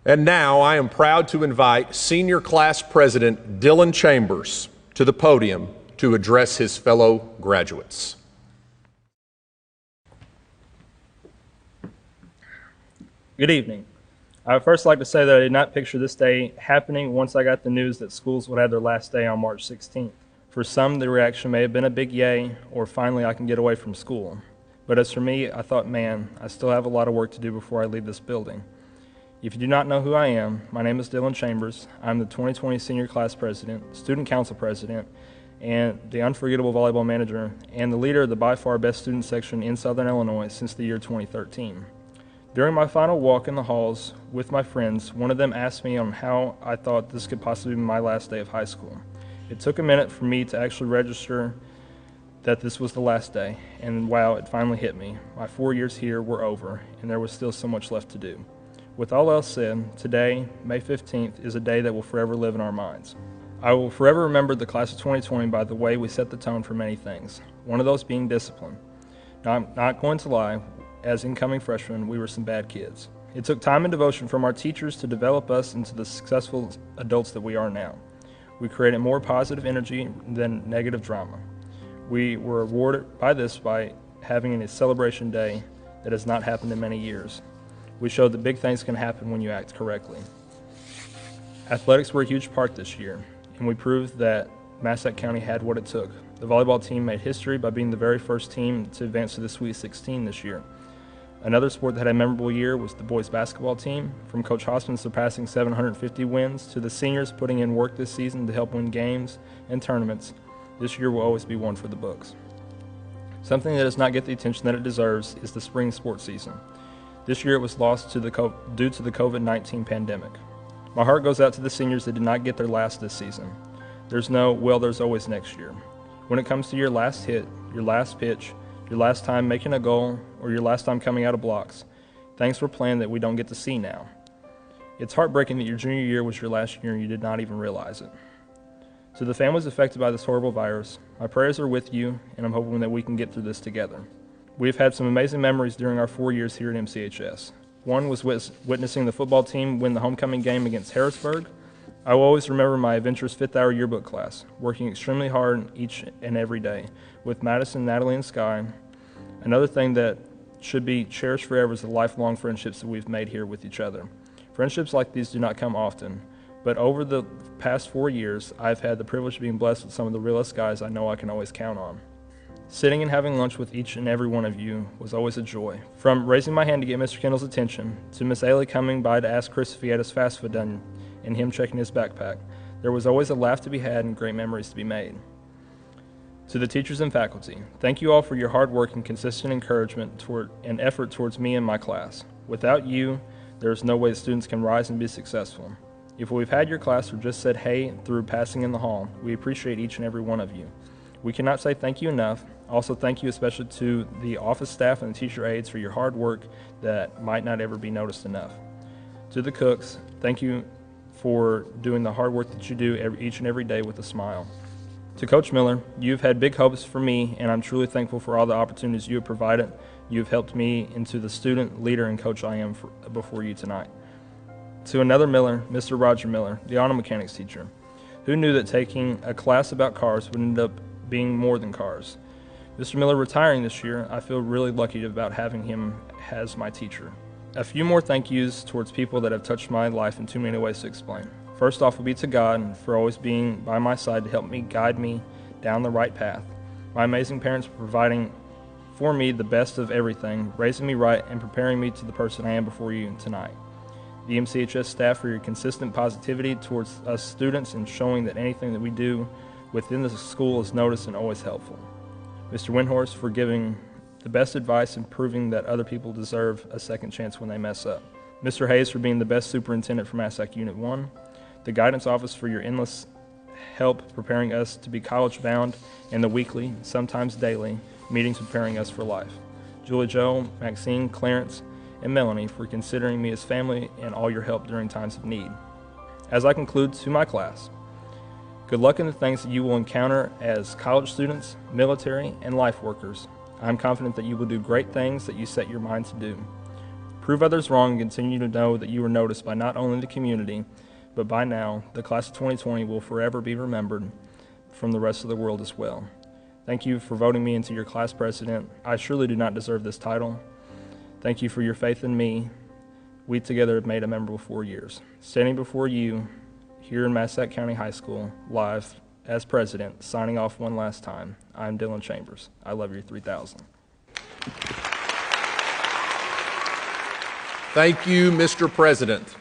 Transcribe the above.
And now I am proud to invite Senior Class President Dylan Chambers to the podium to address his fellow graduates. Good evening. I would first like to say that I did not picture this day happening once I got the news that schools would have their last day on March 16th. For some, the reaction may have been a big yay, or finally I can get away from school. But as for me, I thought, man, I still have a lot of work to do before I leave this building. If you do not know who I am, my name is Dylan Chambers. I'm the 2020 Senior Class President, Student Council President, and the unforgettable volleyball manager, and the leader of the by far best student section in Southern Illinois since the year 2013. During my final walk in the halls with my friends, one of them asked me on how I thought this could possibly be my last day of high school. It took a minute for me to actually register that this was the last day, and wow, it finally hit me. My 4 years here were over, and there was still so much left to do. With all else said, today, May 15th, is a day that will forever live in our minds. I will forever remember the class of 2020 by the way we set the tone for many things, one of those being discipline. Now, I'm not going to lie, as incoming freshmen, we were some bad kids. It took time and devotion from our teachers to develop us into the successful adults that we are now. We created more positive energy than negative drama. We were rewarded by this by having a celebration day that has not happened in many years. We showed that big things can happen when you act correctly. Athletics were a huge part this year, and we proved that Massac County had what it took. The volleyball team made history by being the very first team to advance to the Sweet 16 this year. Another sport that had a memorable year was the boys basketball team, from Coach Hossman surpassing 750 wins to the seniors putting in work this season to help win games and tournaments. This year will always be one for the books. Something that does not get the attention that it deserves is the spring sports season. This year it was lost due to the COVID-19 pandemic. My heart goes out to the seniors that did not get their last this season. There's always next year. When it comes to your last hit, your last pitch, your last time making a goal, or your last time coming out of blocks, things were planned that we don't get to see now. It's heartbreaking that your junior year was your last year and you did not even realize it. To the families affected by this horrible virus, my prayers are with you, and I'm hoping that we can get through this together. We've had some amazing memories during our 4 years here at MCHS. One was witnessing the football team win the homecoming game against Harrisburg. I will always remember my adventurous 5th hour yearbook class, working extremely hard each and every day with Madison, Natalie, and Sky. Another thing that should be cherished forever is the lifelong friendships that we've made here with each other. Friendships like these do not come often, but over the past 4 years, I've had the privilege of being blessed with some of the realest guys I know I can always count on. Sitting and having lunch with each and every one of you was always a joy. From raising my hand to get Mr. Kendall's attention, to Miss Ailey coming by to ask Chris if he had his fast food done, and him checking his backpack, there was always a laugh to be had and great memories to be made. To the teachers and faculty, thank you all for your hard work and consistent encouragement and effort towards me and my class. Without you, there is no way that students can rise and be successful. If we've had your class or just said hey through passing in the hall, we appreciate each and every one of you. We cannot say thank you enough. Also, thank you especially to the office staff and the teacher aides for your hard work that might not ever be noticed enough. To the cooks, thank you for doing the hard work that you do each and every day with a smile. To Coach Miller, you've had big hopes for me, and I'm truly thankful for all the opportunities you have provided. You've helped me into the student, leader, and coach I am before you tonight. To another Miller, Mr. Roger Miller, the auto mechanics teacher. Who knew that taking a class about cars would end up being more than cars? Mr. Miller retiring this year, I feel really lucky about having him as my teacher. A few more thank yous towards people that have touched my life in too many ways to explain. First off will be to God for always being by my side to help me guide me down the right path. My amazing parents for providing for me the best of everything, raising me right and preparing me to the person I am before you tonight. The MCHS staff for your consistent positivity towards us students and showing that anything that we do within the school is noticed and always helpful. Mr. Windhorst for giving the best advice and proving that other people deserve a second chance when they mess up. Mr. Hayes for being the best superintendent for Massac Unit 1. The guidance office for your endless help preparing us to be college-bound, and the weekly, sometimes daily, meetings preparing us for life. Julie Jo, Maxine, Clarence, and Melanie for considering me as family and all your help during times of need. As I conclude to my class, good luck in the things that you will encounter as college students, military, and life workers. I'm confident that you will do great things that you set your mind to do. Prove others wrong and continue to know that you were noticed by not only the community, but by now, the class of 2020 will forever be remembered from the rest of the world as well. Thank you for voting me into your class president. I surely do not deserve this title. Thank you for your faith in me. We together have made a memorable 4 years. Standing before you here in Massac County High School, live as president, signing off one last time, I'm Dylan Chambers. I love you 3000. Thank you, Mr. President.